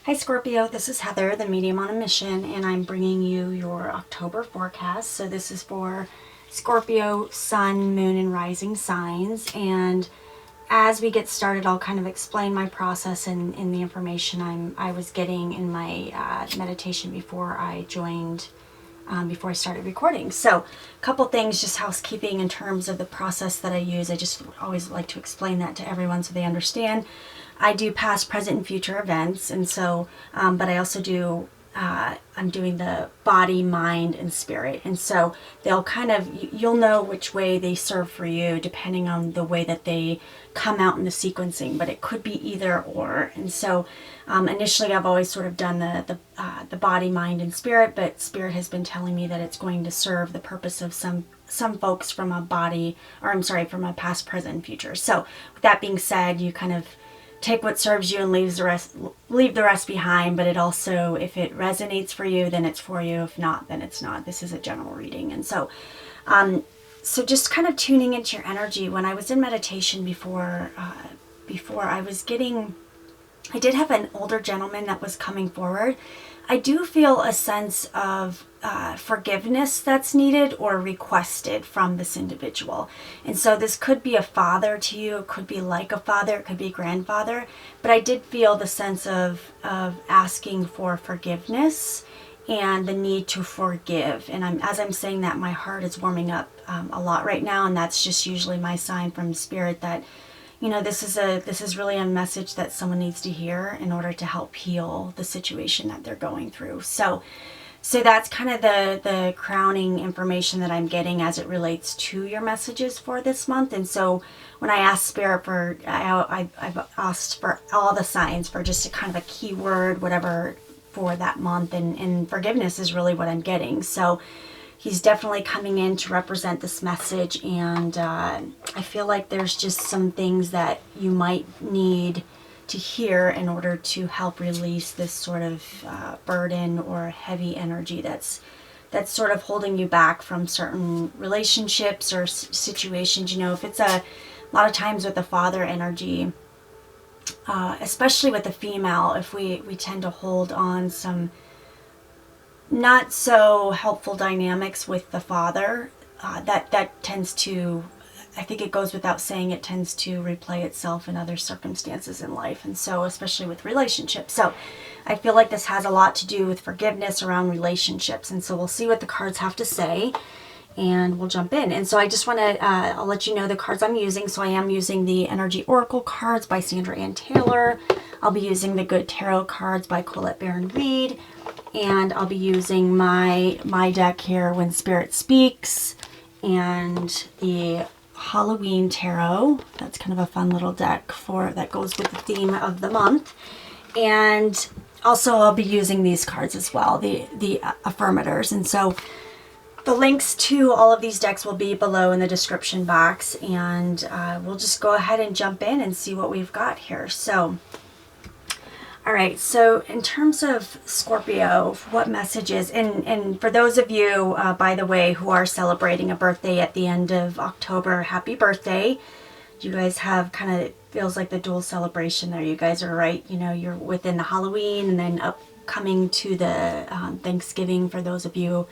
Hi Scorpio, this is Heather, the medium on a mission, and I'm bringing you your October forecast. So this is for Scorpio, Sun, Moon, and Rising signs. And as we get started, I'll kind of explain my process and the information I was getting in my meditation before I joined, before I started recording. So a couple things, just housekeeping in terms of the process that I use. I just always like to explain that to everyone so they understand. I do past, present, and future events, and so, but I also do, I'm doing the body, mind, and spirit, and so they'll kind of, you'll know which way they serve for you depending on the way that they come out in the sequencing, but it could be either or. And so initially I've always sort of done the body, mind, and spirit, but spirit has been telling me that it's going to serve the purpose of some folks from a body, or I'm sorry, from a past, present, and future. So with that being said, you kind of take what serves you and leave the rest behind, but it also, if it resonates for you, then it's for you. If not, then it's not. This is a general reading. And so so just kind of tuning into your energy. When I was in meditation before I did have an older gentleman that was coming forward. I do feel a sense of forgiveness that's needed or requested from this individual. And so this could be a father to you, it could be like a father, it could be a grandfather, but I did feel the sense of asking for forgiveness and the need to forgive. And as I'm saying that, my heart is warming up a lot right now, and that's just usually my sign from spirit that, you know, this is really a message that someone needs to hear in order to help heal the situation that they're going through. So that's kind of the crowning information that I'm getting as it relates to your messages for this month. And so when I asked Spirit for, I've asked for all the signs for just a kind of a keyword, whatever, for that month. And forgiveness is really what I'm getting. So he's definitely coming in to represent this message. And I feel like there's just some things that you might need to hear in order to help release this sort of burden or heavy energy that's sort of holding you back from certain relationships or situations. You know, if it's a lot of times with the father energy, especially with the female, if we tend to hold on some not so helpful dynamics with the father, that tends to, I think it goes without saying, it tends to replay itself in other circumstances in life, and so especially with relationships. So I feel like this has a lot to do with forgiveness around relationships, and so we'll see what the cards have to say, and we'll jump in. And so I just want to, I'll let you know the cards I'm using. So I am using the Energy Oracle cards by Sandra Ann Taylor. I'll be using the Good Tarot cards by Colette Baron Reed, and I'll be using my deck here, When Spirit Speaks, and the Halloween Tarot. That's kind of a fun little deck that goes with the theme of the month. And also I'll be using these cards as well, the affirmators. And so the links to all of these decks will be below in the description box, and we'll just go ahead and jump in and see what we've got here. So all right, so in terms of Scorpio, what messages, and for those of you, by the way, who are celebrating a birthday at the end of October, happy birthday. You guys have kind of, feels like the dual celebration there. You guys are right, you know, you're within the Halloween and then upcoming to the Thanksgiving for those of you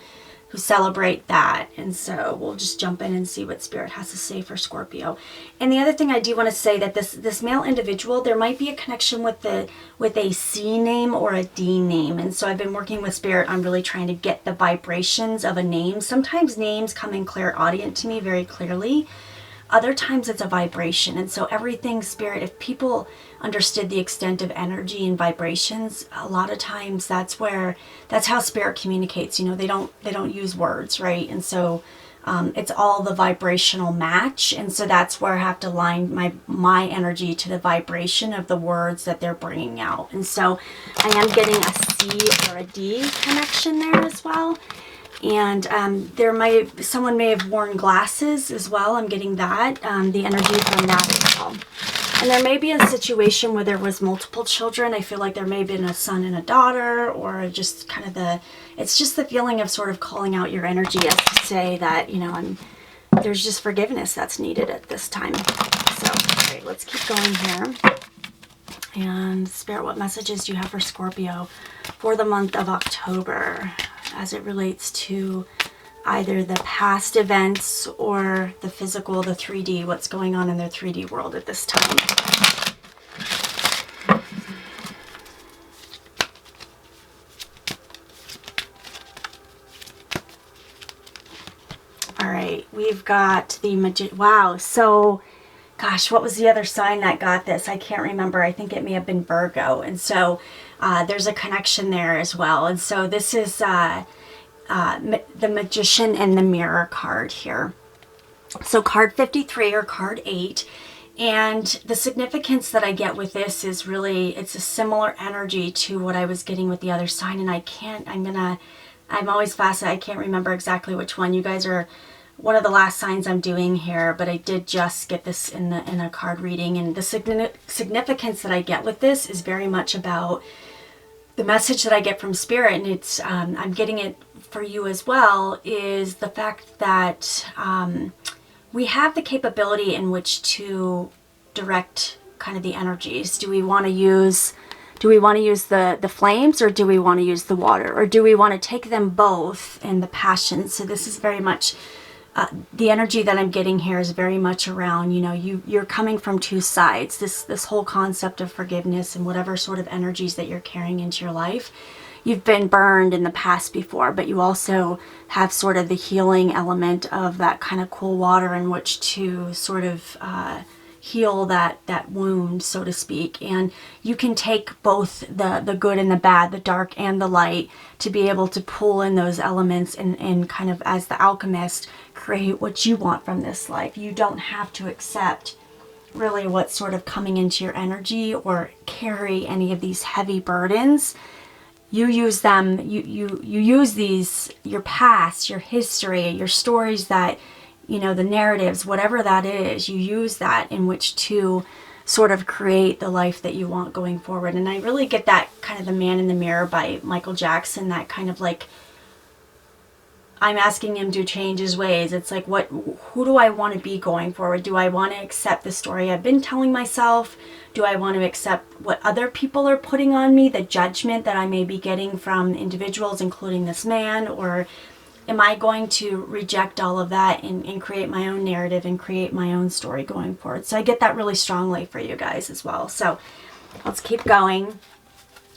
who celebrate that. And so we'll just jump in and see what Spirit has to say for Scorpio. And the other thing I do want to say, that this male individual, there might be a connection with a C name or a D name. And so I've been working with Spirit on really trying to get the vibrations of a name. Sometimes names come in clairaudient to me very clearly. Other times it's a vibration. And so everything Spirit, if people understood the extent of energy and vibrations, a lot of times that's how Spirit communicates. You know, they don't use words, right? And so it's all the vibrational match. And so that's where I have to line my energy to the vibration of the words that they're bringing out. And so I am getting a C or a D connection there as well. And someone may have worn glasses as well. I'm getting that, the energy from that as well. And there may be a situation where there was multiple children. I feel like there may have been a son and a daughter, or just kind of it's just the feeling of sort of calling out your energy as to say that, you know, there's just forgiveness that's needed at this time. So, all right, let's keep going here. And Spirit, what messages do you have for Scorpio for the month of October as it relates to either the past events or the physical, the 3D, what's going on in their 3D world at this time? All right, we've got the wow, so gosh, what was the other sign that got this? I can't remember. I think it may have been Virgo. And so there's a connection there as well. And so this is the Magician and the Mirror card here. So card 53 or card 8. And the significance that I get with this is really, it's a similar energy to what I was getting with the other sign. And I'm always fascinated. I can't remember exactly which one. You guys are one of the last signs I'm doing here, but I did just get this in a card reading, and the significance that I get with this is very much about the message that I get from Spirit, and it's I'm getting it for you as well, is the fact that we have the capability in which to direct kind of the energies. Do we want to use the flames, or do we want to use the water, or do we want to take them both in the passion? So this is very much the energy that I'm getting here is very much around, you know, you're coming from two sides. This whole concept of forgiveness and whatever sort of energies that you're carrying into your life. You've been burned in the past before, but you also have sort of the healing element of that kind of cool water in which to sort of heal that wound, so to speak. And you can take both the good and the bad, the dark and the light, to be able to pull in those elements and kind of, as the alchemist, create what you want from this life. You don't have to accept really what's sort of coming into your energy or carry any of these heavy burdens. You use them, you use these, your past, your history, your stories that, you know, the narratives, whatever that is, you use that in which to sort of create the life that you want going forward. And I really get that kind of The Man in the Mirror by Michael Jackson, that kind of like, I'm asking him to change his ways. It's like, who do I want to be going forward? Do I want to accept the story I've been telling myself? Do I want to accept what other people are putting on me, the judgment that I may be getting from individuals, including this man? Or am I going to reject all of that and create my own narrative and create my own story going forward? So I get that really strongly for you guys as well. So let's keep going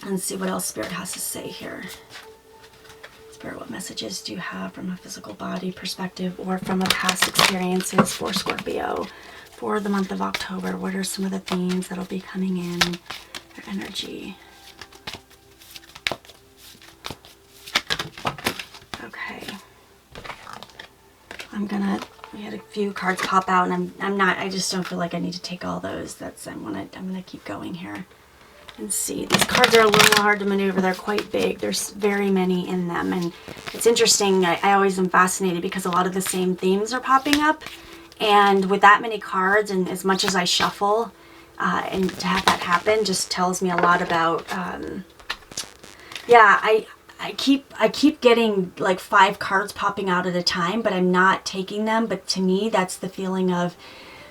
and see what else Spirit has to say here. Spirit, what messages do you have from a physical body perspective or from a past experiences for Scorpio for the month of October? What are some of the themes that'll be coming in, their energy? Okay. We had a few cards pop out, and I just don't feel like I need to take all those. I'm gonna keep going here and see. These cards are a little hard to maneuver. They're quite big. There's very many in them, and it's interesting. I always am fascinated because a lot of the same themes are popping up, and with that many cards, and as much as I shuffle, and to have that happen just tells me a lot about, I keep getting like 5 cards popping out at a time, but I'm not taking them. But to me, that's the feeling of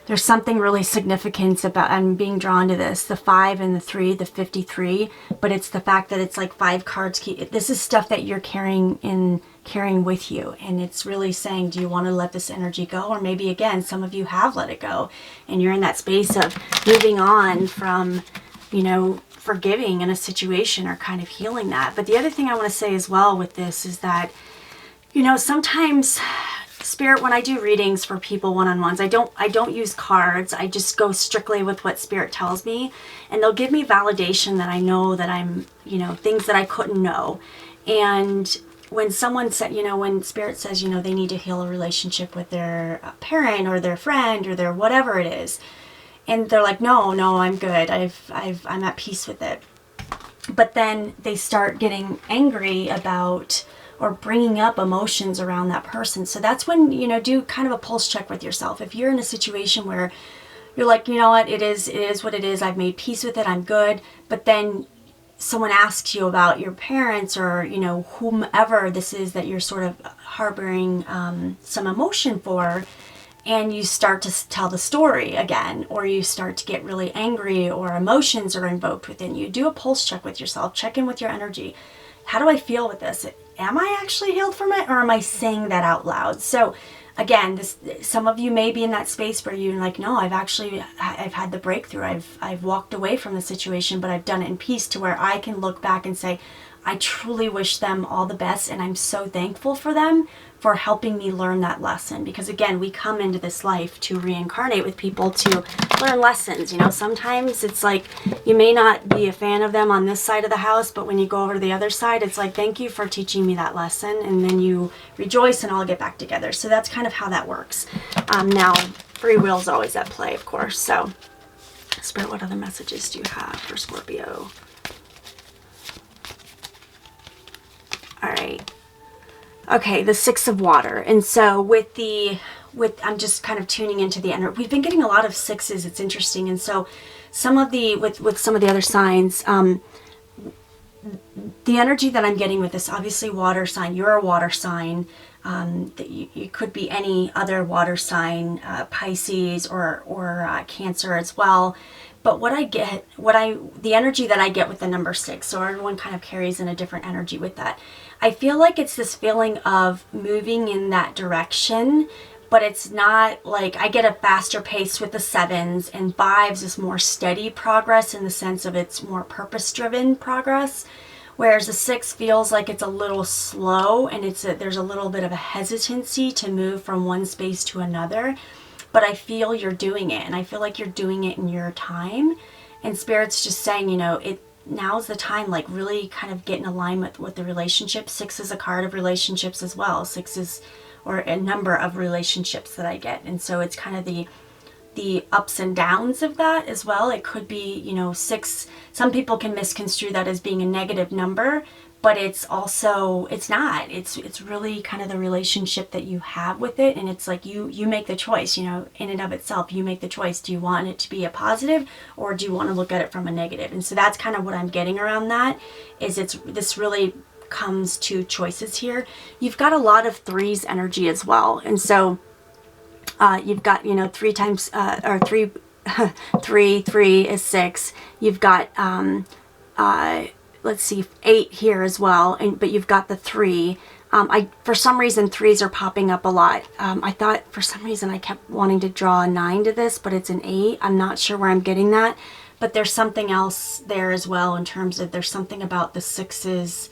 there's something really significant about, I'm being drawn to this, the 5 and the 3, the 53, but it's the fact that it's like 5 cards. This is stuff that you're carrying with you, and it's really saying, do you want to let this energy go? Or maybe, again, some of you have let it go, and you're in that space of moving on from, you know, forgiving in a situation or kind of healing that. But the other thing I want to say as well with this is that, you know, sometimes Spirit, when I do readings for people one-on-ones, I don't use cards. I just go strictly with what Spirit tells me, and they'll give me validation that I know that I'm, you know, things that I couldn't know. And when someone said, you know, when Spirit says, you know, they need to heal a relationship with their parent or their friend or their whatever it is, and they're like, no, I'm good. I'm at peace with it. But then they start getting angry about or bringing up emotions around that person. So that's when, you know, do kind of a pulse check with yourself. If you're in a situation where you're like, you know what, it is what it is. I've made peace with it. I'm good. But then someone asks you about your parents or, you know, whomever this is that you're sort of harboring some emotion for, and you start to tell the story again, or you start to get really angry, or emotions are invoked within you. Do a pulse check with yourself. Check in with your energy. How do I feel with this? Am I actually healed from it, or am I saying that out loud? So again, some of you may be in that space where you're like, no, I've had the breakthrough. I've walked away from the situation, but I've done it in peace, to where I can look back and say, I truly wish them all the best, and I'm so thankful for them for helping me learn that lesson. Because again, we come into this life to reincarnate with people to learn lessons. You know, sometimes it's like you may not be a fan of them on this side of the house, but when you go over to the other side, it's like, thank you for teaching me that lesson, and then you rejoice and all get back together. So that's kind of how that works. Now, free will is always at play, of course. So, Spirit, what other messages do you have for Scorpio? All right. Okay, the Six of Water. And so I'm just kind of tuning into the energy. We've been getting a lot of sixes. It's interesting. And so with some of the other signs, the energy that I'm getting with this, obviously water sign, you're a water sign. That you could be any other water sign, Pisces or Cancer as well. But the energy that I get with the number 6, so everyone kind of carries in a different energy with that. I feel like it's this feeling of moving in that direction, but it's not like, I get a faster pace with the 7s, and 5s is more steady progress in the sense of it's more purpose-driven progress. Whereas the 6 feels like it's a little slow, and there's a little bit of a hesitancy to move from one space to another. But I feel you're doing it, and I feel like you're doing it in your time. And Spirit's just saying, you know, now's the time, like really kind of get in alignment with the relationship. 6 is a card of relationships as well. 6 is, or a number of relationships that I get. And so it's kind of the ups and downs of that as well. It could be, you know, 6, some people can misconstrue that as being a negative number, but it's also, it's not. It's really kind of the relationship that you have with it. And it's like you make the choice, you know, in and of itself, you make the choice. Do you want it to be a positive, or do you want to look at it from a negative? And so that's kind of what I'm getting around that, is this really comes to choices here. You've got a lot of 3s energy as well. And so you've got, you know, 3 times, or 3, 3 is 6. You've got, let's see, 8 here as well, but you've got the 3. For some reason, 3s are popping up a lot. I thought for some reason I kept wanting to draw a 9 to this, but it's an 8. I'm not sure where I'm getting that, but there's something else there as well, in terms of there's something about the 6s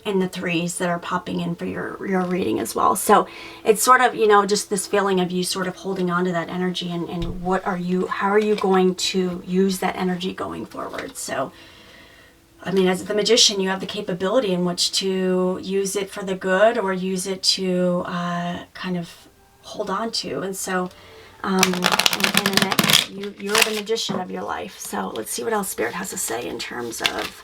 and the 3s that are popping in for your reading as well. So it's sort of, you know, just this feeling of you sort of holding on to that energy, and how are you going to use that energy going forward? So, I mean, as the Magician, you have the capability in which to use it for the good, or use it to kind of hold on to. And so, you're the Magician of your life. So let's see what else Spirit has to say in terms of,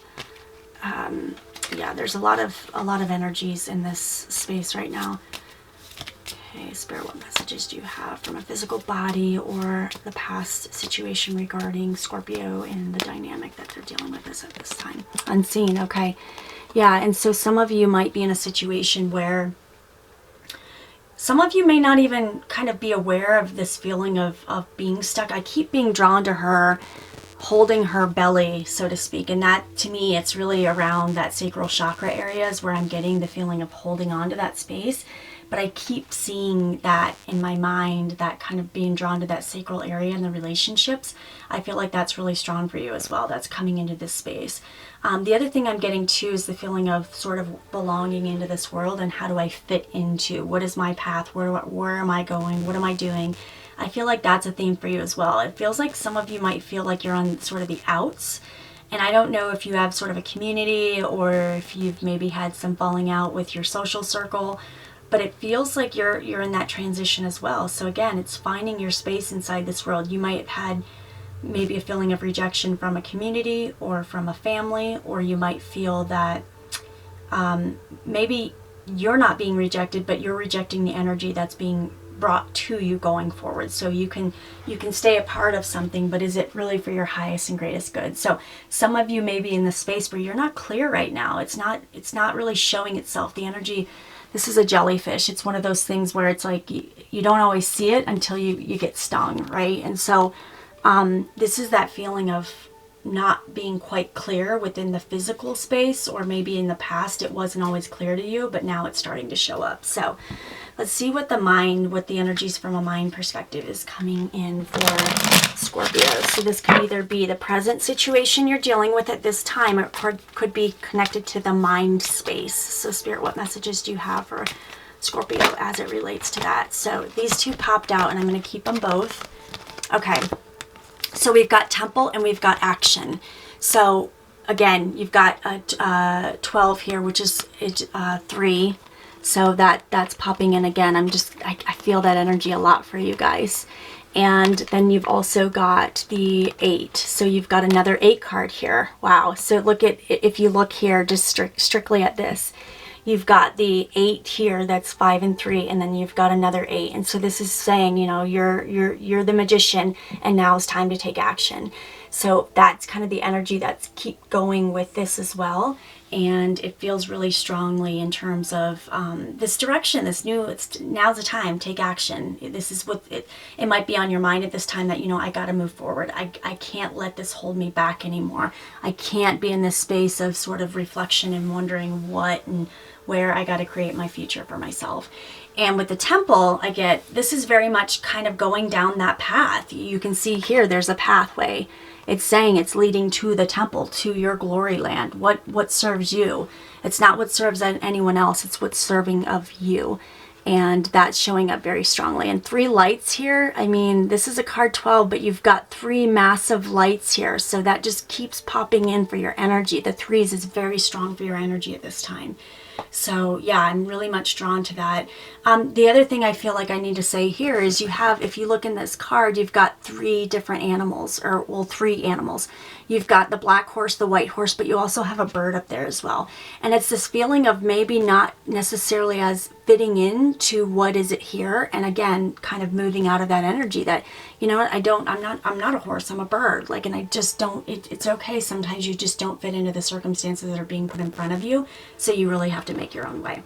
yeah, there's a lot of energies in this space right now. Okay, Spirit, what messages do you have from a physical body or the past situation regarding Scorpio and the dynamic that they're dealing with at this time? Unseen, okay. Yeah, and so some of you might be in a situation where some of you may not even kind of be aware of this feeling of being stuck. I keep being drawn to her, holding her belly, so to speak. And that, to me, it's really around that sacral chakra areas where I'm getting the feeling of holding on to that space. But I keep seeing that in my mind, that kind of being drawn to that sacral area in the relationships. I feel like that's really strong for you as well. That's coming into this space. The other thing I'm getting too is the feeling of sort of belonging into this world, and how do I fit into, what is my path? Where am I going? What am I doing? I feel like that's a theme for you as well. It feels like some of you might feel like you're on sort of the outs. And I don't know if you have sort of a community, or if you've maybe had some falling out with your social circle, but it feels like you're in that transition as well. So again, it's finding your space inside this world. You might have had maybe a feeling of rejection from a community or from a family, or you might feel that maybe you're not being rejected, but you're rejecting the energy that's being brought to you going forward. So you can stay a part of something, but is it really for your highest and greatest good? So some of you may be in the space where you're not clear right now. It's not really showing itself. The energy This is a jellyfish. It's one of those things where it's like you don't always see it until you get stung, right? And so this is that feeling of not being quite clear within the physical space, or maybe in the past it wasn't always clear to you, but now it's starting to show up. So let's see what the energies from a mind perspective is coming in for Scorpio. So this could either be the present situation you're dealing with at this time, or could be connected to the mind space. So Spirit, what messages do you have for Scorpio as it relates to that? So these two popped out, and I'm going to keep them both. Okay. So we've got temple and we've got action. So again, you've got 12 here, which is 3. So that's popping in again. I feel that energy a lot for you guys. And then you've also got the 8. So you've got another 8 card here. Wow. So if you look here, just strictly at this, you've got the 8 here, that's 5 and 3, and then you've got another 8. And so this is saying, you know, you're the magician, and now it's time to take action. So that's kind of the energy that's keep going with this as well. And it feels really strongly in terms of this direction, now's the time, take action. This is what it might be on your mind at this time, that, you know, I got to move forward. I can't let this hold me back anymore. I can't be in this space of sort of reflection and wondering what and where. I got to create my future for myself. And with the temple, this is very much kind of going down that path. You can see here, there's a pathway. It's saying it's leading to the temple, to your glory land. What serves you? It's not what serves anyone else. It's what's serving of you. And that's showing up very strongly. And 3 lights here. I mean, this is a card 12, but you've got 3 massive lights here. So that just keeps popping in for your energy. The 3s is very strong for your energy at this time. So yeah, I'm really much drawn to that. The other thing I feel like I need to say here is if you look in this card, you've got 3 different animals, or well, 3 animals. You've got the black horse, the white horse, but you also have a bird up there as well. And it's this feeling of maybe not necessarily as fitting into what is it here. And again, kind of moving out of that energy that, you know what, I'm not a horse, I'm a bird. Like, and I just don't, it's okay. Sometimes you just don't fit into the circumstances that are being put in front of you. So you really have to make your own way.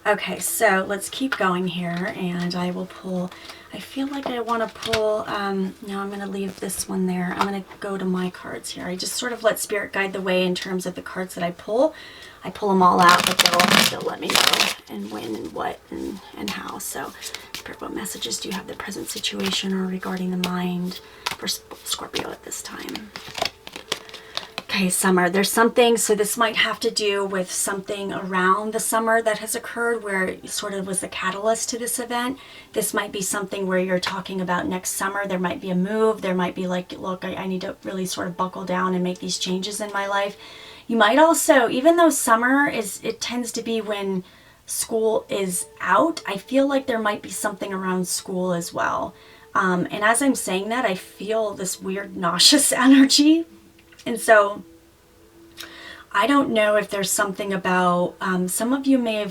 Okay, so let's keep going here, and I will pull, I feel like I want to pull, no, I'm going to leave this one there. I'm going to go to my cards here. I just sort of let Spirit guide the way in terms of the cards that I pull. I pull them all out, but they'll let me know and when and what and how. So, Spirit, what messages do you have the present situation or regarding the mind for Scorpio at this time? Okay, summer. There's something, so this might have to do with something around the summer that has occurred where it sort of was the catalyst to this event. This might be something where you're talking about next summer. There might be a move. There might be like, look, I need to really sort of buckle down and make these changes in my life. You might also, even though summer it tends to be when school is out, I feel like there might be something around school as well. And as I'm saying that, I feel this weird nauseous energy. And so I don't know if there's something about, some of you may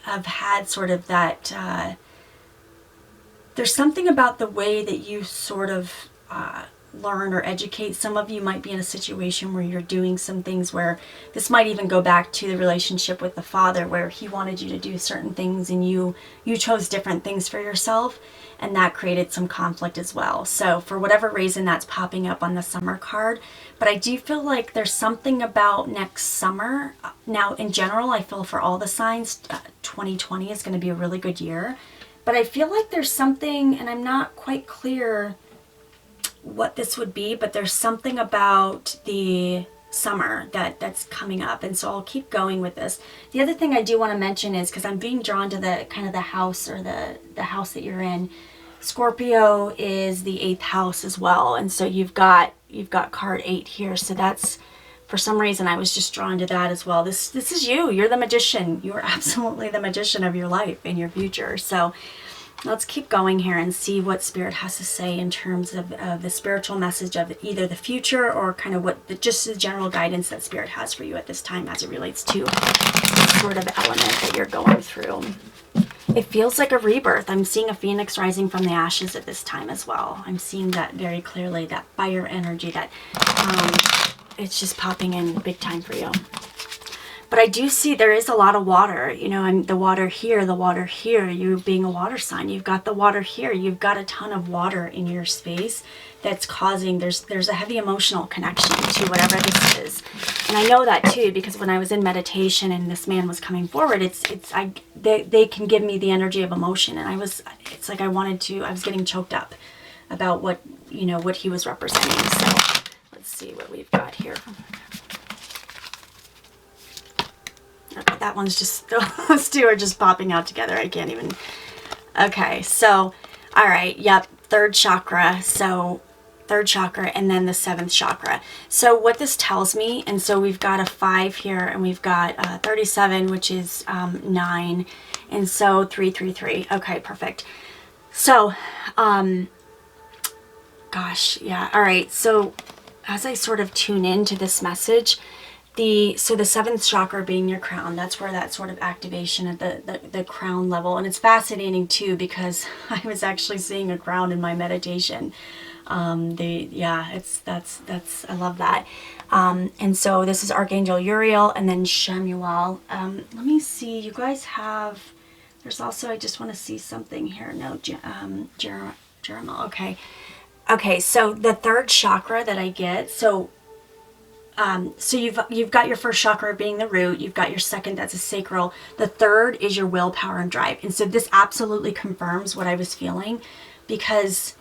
have had sort of that, there's something about the way that you sort of learn or educate. Some of you might be in a situation where you're doing some things where this might even go back to the relationship with the father, where he wanted you to do certain things and you chose different things for yourself. And that created some conflict as well. So for whatever reason, that's popping up on the summer card. But I do feel like there's something about next summer. Now, in general, I feel for all the signs, 2020 is going to be a really good year. But I feel like there's something, and I'm not quite clear what this would be, but there's something about the summer that's coming up. And so I'll keep going with this. The other thing I do want to mention is, because I'm being drawn to the kind of the house, or the house that you're in, Scorpio is the 8th house as well. And so you've got card 8 here. So that's, for some reason, I was just drawn to that as well. This is you. You're the magician. You are absolutely the magician of your life and your future. So let's keep going here and see what Spirit has to say in terms of the spiritual message of either the future or kind of just the general guidance that Spirit has for you at this time as it relates to the sort of element that you're going through. It feels like a rebirth. I'm seeing a phoenix rising from the ashes at this time as well. I'm seeing that very clearly, that fire energy, that it's just popping in big time for you. But I do see there is a lot of water, you know, and the water here, you being a water sign, you've got the water here, you've got a ton of water in your space that's causing, there's a heavy emotional connection to whatever this is. And I know that too, because when I was in meditation and this man was coming forward, they can give me the energy of emotion. And it's like I was getting choked up about what, you know, what he was representing. So let's see what we've got here. Okay, that one's just, those two are just popping out together. I can't even. Okay, so, all right, yep, third chakra. So, third chakra and then the seventh chakra. So, what this tells me, and so we've got a 5 here, and we've got 37, which is 9, and so 333. Okay, perfect. So, gosh, yeah, all right. So, as I sort of tune into this message, the seventh chakra being your crown, that's where that sort of activation at the crown level. And it's fascinating too, because I was actually seeing a crown in my meditation. I love that. And so this is Archangel Uriel and then Shemuel. Let me see, you guys have, there's also, I just want to see something here. No, Jeremiah. Okay, so the third chakra that I get, so you've got your first chakra being the root, you've got your second, that's a sacral, the third is your willpower and drive. And so this absolutely confirms what I was feeling, because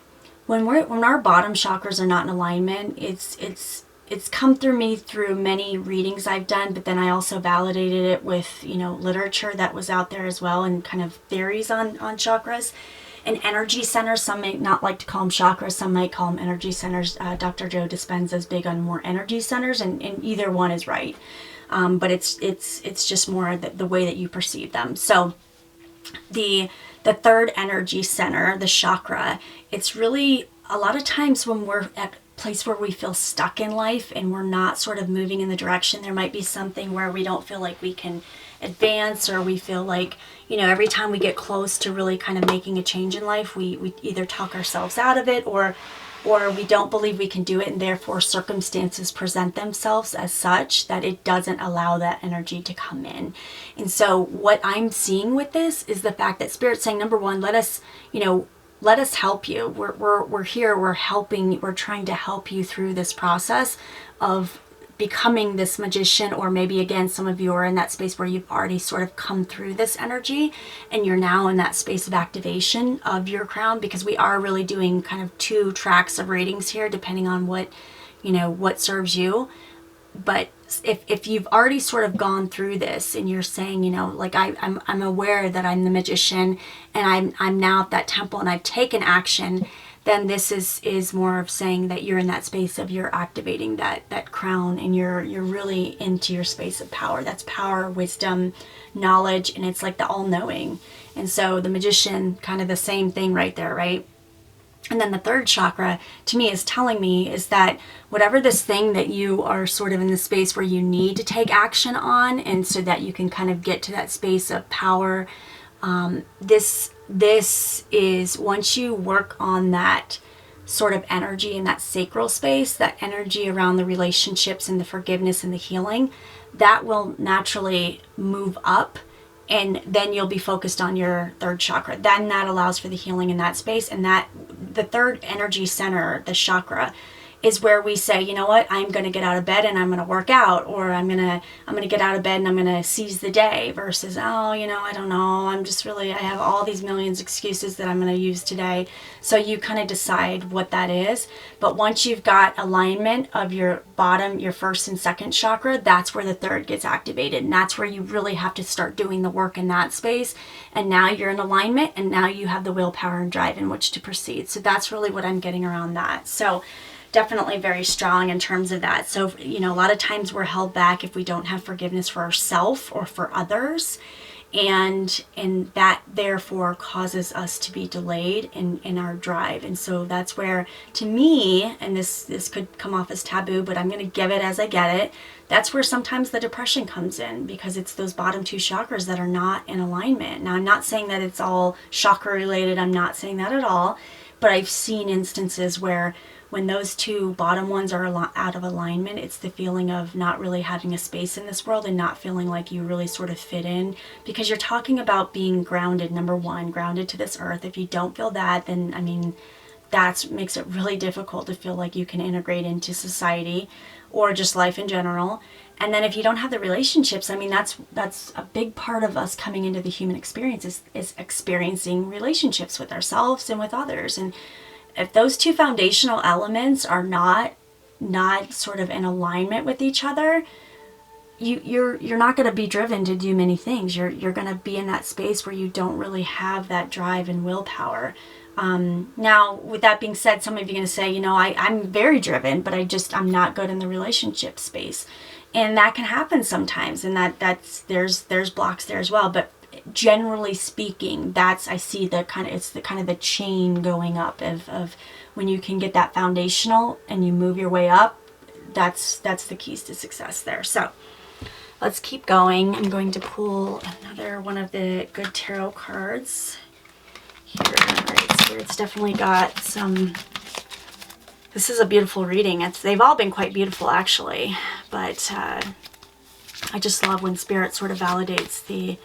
when our bottom chakras are not in alignment, it's come through me through many readings I've done, but then I also validated it with, you know, literature that was out there as well, and kind of theories on chakras. And energy centers, some may not like to call them chakras, some might call them energy centers. Dr. Joe Dispenza is big on more energy centers, and either one is right. But it's just more the way that you perceive them. So the third energy center, the chakra, it's really a lot of times when we're at a place where we feel stuck in life and we're not sort of moving in the direction, there might be something where we don't feel like we can advance, or we feel like, you know, every time we get close to really kind of making a change in life, we either talk ourselves out of it, or we don't believe we can do it, and therefore circumstances present themselves as such that it doesn't allow that energy to come in. And so what I'm seeing with this is the fact that Spirit's saying, number one, let us help you. We're here, we're helping, we're trying to help you through this process of becoming this magician, or maybe again, some of you are in that space where you've already sort of come through this energy and you're now in that space of activation of your crown, because we are really doing kind of 2 tracks of readings here, depending on what, you know, what serves you. But if you've already sort of gone through this and you're saying, you know, like I'm aware that I'm the magician and I'm now at that temple and I've taken action, then this is more of saying that you're in that space of you're activating that crown, and you're really into your space of power. That's power, wisdom, knowledge, and it's like the all-knowing. And so the magician, kind of the same thing right there, right? And then the third chakra, to me, is telling me is that whatever this thing that you are sort of in the space where you need to take action on, and so that you can kind of get to that space of power, this is, once you work on that sort of energy in that sacral space, that energy around the relationships and the forgiveness and the healing, that will naturally move up, and then you'll be focused on your third chakra. Then that allows for the healing in that space, and that the third energy center, the chakra, is where we say, you know what, I'm going to get out of bed and I'm going to work out, or I'm going to get out of bed and I'm going to seize the day, versus, oh, you know, I don't know, I have all these millions of excuses that I'm going to use today. So you kind of decide what that is. But once you've got alignment of your bottom, your first and second chakra, that's where the third gets activated. And that's where you really have to start doing the work in that space. And now you're in alignment, and now you have the willpower and drive in which to proceed. So that's really what I'm getting around that. So definitely very strong in terms of that. So, you know, a lot of times we're held back if we don't have forgiveness for ourselves or for others. And that therefore causes us to be delayed in our drive. And so that's where, to me, and this could come off as taboo, but I'm going to give it as I get it. That's where sometimes the depression comes in, because it's those bottom 2 chakras that are not in alignment. Now, I'm not saying that it's all chakra related. I'm not saying that at all. But I've seen instances where when those two bottom ones are out of alignment, it's the feeling of not really having a space in this world and not feeling like you really sort of fit in, because you're talking about being grounded, number one, grounded to this earth. If you don't feel that, then I mean, that makes it really difficult to feel like you can integrate into society or just life in general. And then if you don't have the relationships, I mean, that's a big part of us coming into the human experience is experiencing relationships with ourselves and with others. And if those two foundational elements are not sort of in alignment with each other, you're not going to be driven to do many things. You're going to be in that space where you don't really have that drive and willpower. Now, with that being said, some of you are going to say, you know, I'm very driven, but I'm not good in the relationship space. And that can happen sometimes, and there's blocks there as well. But generally speaking, I see the kind of the chain going up of when you can get that foundational and you move your way up. That's the keys to success there. So let's keep going. I'm going to pull another one of the good tarot cards here. All right, Spirit's definitely got some. This is a beautiful reading. They've all been quite beautiful, actually, but I just love when Spirit sort of validates the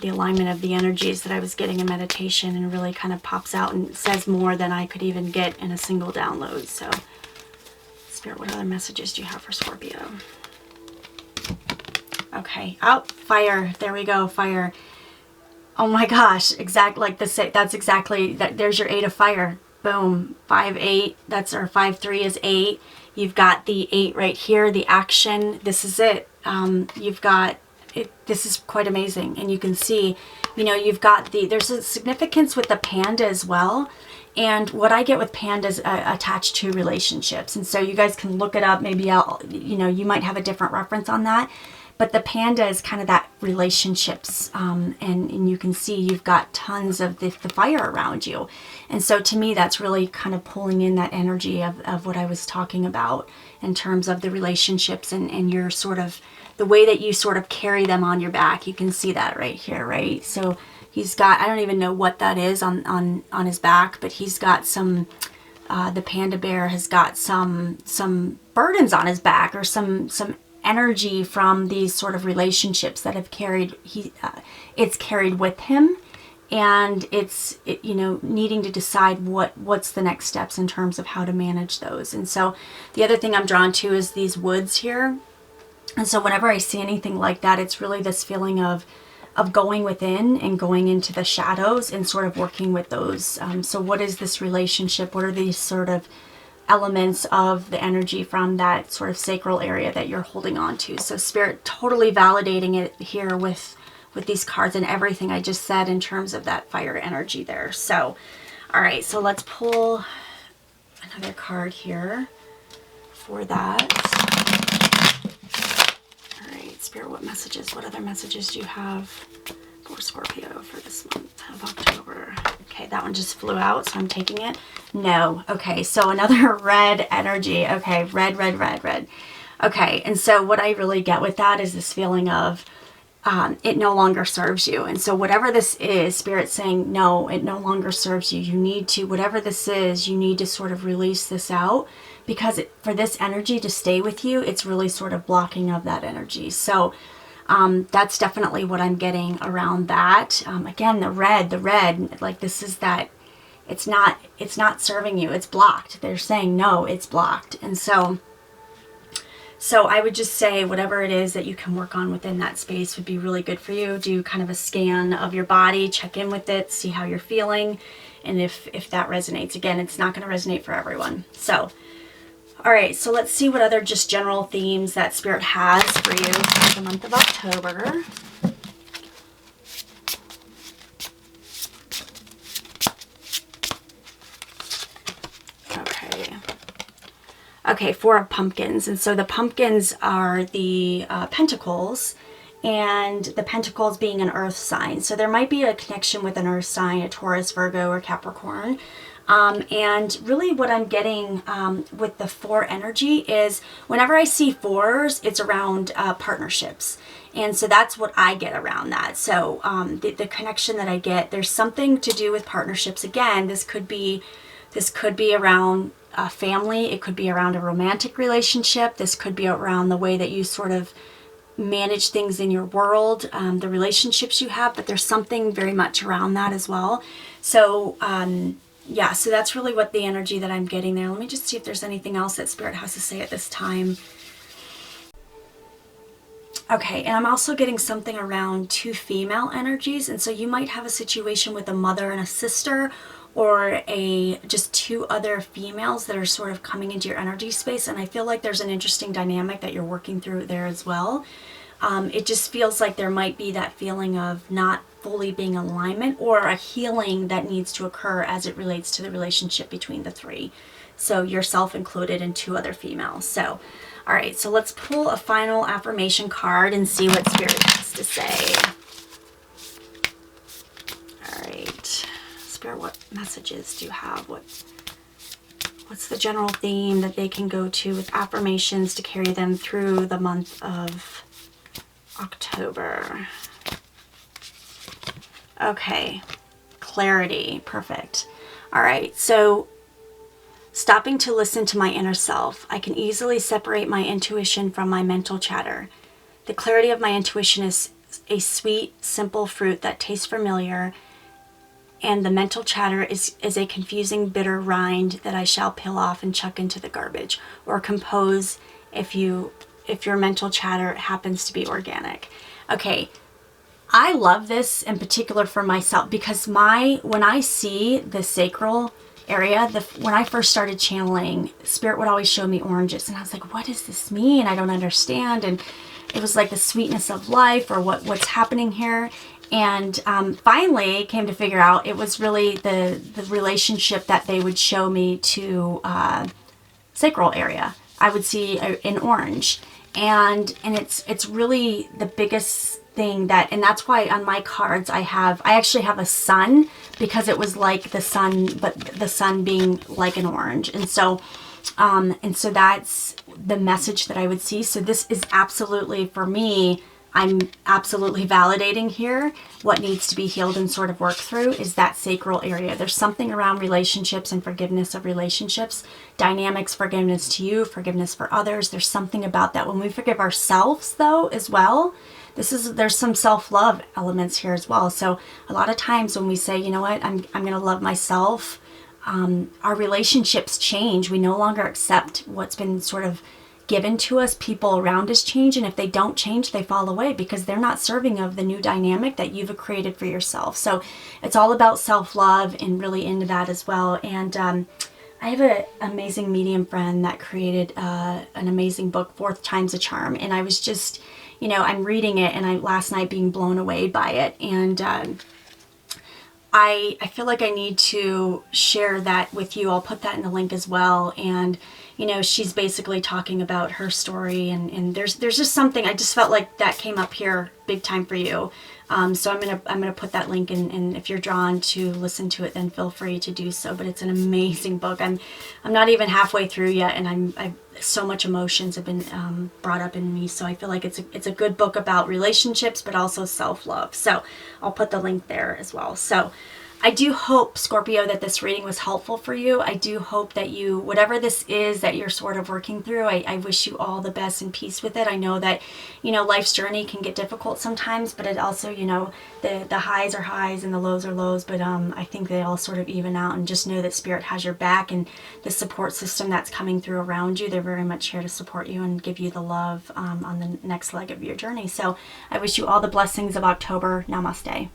alignment of the energies that I was getting in meditation, and really kind of pops out and says more than I could even get in a single download. So, Spirit, what other messages do you have for Scorpio? Okay, fire. There we go, fire. Oh my gosh, that's exactly that. There's your 8 of fire. Boom, 5, 8, our 5, 3 is 8. You've got the 8 right here, the action. This is it. You've got it. This is quite amazing. And you can see, you know, you've got there's a significance with the panda as well. And what I get with pandas attached to relationships. And so you guys can look it up. Maybe you might have a different reference on that. But the panda is kind of that relationships, and you can see you've got tons of the fire around you. And so to me, that's really kind of pulling in that energy of what I was talking about in terms of the relationships and your sort of, the way that you sort of carry them on your back. You can see that right here, right? So he's got, I don't even know what that is on his back, but he's got some, the panda bear has got some burdens on his back, or some energy from these sort of relationships that have it's carried with him, and it's needing to decide what's the next steps in terms of how to manage those. And so the other thing I'm drawn to is these woods here. And so whenever I see anything like that, it's really this feeling of going within and going into the shadows and sort of working with those. So what is this relationship? What are these sort of elements of the energy from that sort of sacral area that you're holding on to? So Spirit totally validating it here with these cards and everything I just said in terms of that fire energy there. So, all right, so let's pull another card here for that. All right, Spirit, what other messages do you have for Scorpio for this month of October? Okay, that one just flew out, so I'm taking it. No. Okay, so another red energy. Okay, red. Okay, and so what I really get with that is this feeling of it no longer serves you. And so whatever this is, Spirit's saying, no, it no longer serves you. You need to, whatever this is, you need to sort of release this out, because for this energy to stay with you, it's really sort of blocking of that energy. So that's definitely what I'm getting around that. Again, the red, like this is that it's not serving you. It's blocked. They're saying, no, it's blocked. And so I would just say whatever it is that you can work on within that space would be really good for you. Do kind of a scan of your body, check in with it, see how you're feeling. And if that resonates, again, it's not going to resonate for everyone. So, all right, so let's see what other just general themes that Spirit has for you for the month of October. Okay, 4 of pumpkins. And so the pumpkins are the pentacles, and the pentacles being an earth sign. So there might be a connection with an earth sign, a Taurus, Virgo, or Capricorn. And really what I'm getting with the 4 energy is whenever I see 4s, it's around partnerships. And so that's what I get around that. So the connection that I get, there's something to do with partnerships. Again, this could be around a family. It could be around a romantic relationship. This could be around the way that you sort of manage things in your world, the relationships you have, but there's something very much around that as well. So yeah, so that's really what the energy that I'm getting there. Let me just see if there's anything else that Spirit has to say at this time. Okay, and I'm also getting something around 2 female energies, and so you might have a situation with a mother and a sister, or just 2 other females that are sort of coming into your energy space, and I feel like there's an interesting dynamic that you're working through there as well. It just feels like there might be that feeling of not fully being in alignment, or a healing that needs to occur as it relates to the relationship between the 3. So yourself included and 2 other females. So, all right, so let's pull a final affirmation card and see what Spirit has to say. All right, Spirit, what messages do you have? What's the general theme that they can go to with affirmations to carry them through the month of October? Okay, clarity, perfect. All right, so stopping to listen to my inner self. I can easily separate my intuition from my mental chatter. The clarity of my intuition is a sweet, simple fruit that tastes familiar, and the mental chatter is a confusing, bitter rind that I shall peel off and chuck into the garbage, or compose if your mental chatter happens to be organic. Okay, I love this in particular for myself, because when I see the sacral area, when I first started channeling, Spirit would always show me oranges, and I was like, what does this mean? I don't understand. And it was like the sweetness of life, or what's happening here. And finally came to figure out it was really the relationship that they would show me to sacral area. I would see in orange, and it's really the biggest thing and that's why on my cards I actually have a sun, because it was like the sun, but the sun being like an orange. And so that's the message that I would see. So this is absolutely, for me, I'm absolutely validating here what needs to be healed and sort of worked through is that sacral area. There's something around relationships and forgiveness of relationships, dynamics, forgiveness to you, forgiveness for others. There's something about that. When we forgive ourselves, though, as well, there's some self-love elements here as well. So a lot of times when we say, you know what, I'm going to love myself, our relationships change. We no longer accept what's been sort of given to us. People around us change, and if they don't change, they fall away because they're not serving of the new dynamic that you've created for yourself. So it's all about self-love and really into that as well. And I have an amazing medium friend that created an amazing book, 4 Times a Charm, and I was just, I'm reading it, and last night being blown away by it, and I feel like I need to share that with you. I'll put that in the link as well. And she's basically talking about her story, and there's just something, I just felt like that came up here big time for you. So I'm gonna put that link in, and if you're drawn to listen to it, then feel free to do so. But it's an amazing book. I'm not even halfway through yet, and I've so much emotions have been brought up in me. So I feel like it's a good book about relationships, but also self-love. So I'll put the link there as well. So I do hope, Scorpio, that this reading was helpful for you. I do hope that you, whatever this is that you're sort of working through, I wish you all the best and peace with it. I know that, life's journey can get difficult sometimes, but it also, the highs are highs and the lows are lows, but I think they all sort of even out, and just know that Spirit has your back, and the support system that's coming through around you, they're very much here to support you and give you the love on the next leg of your journey. So I wish you all the blessings of October. Namaste.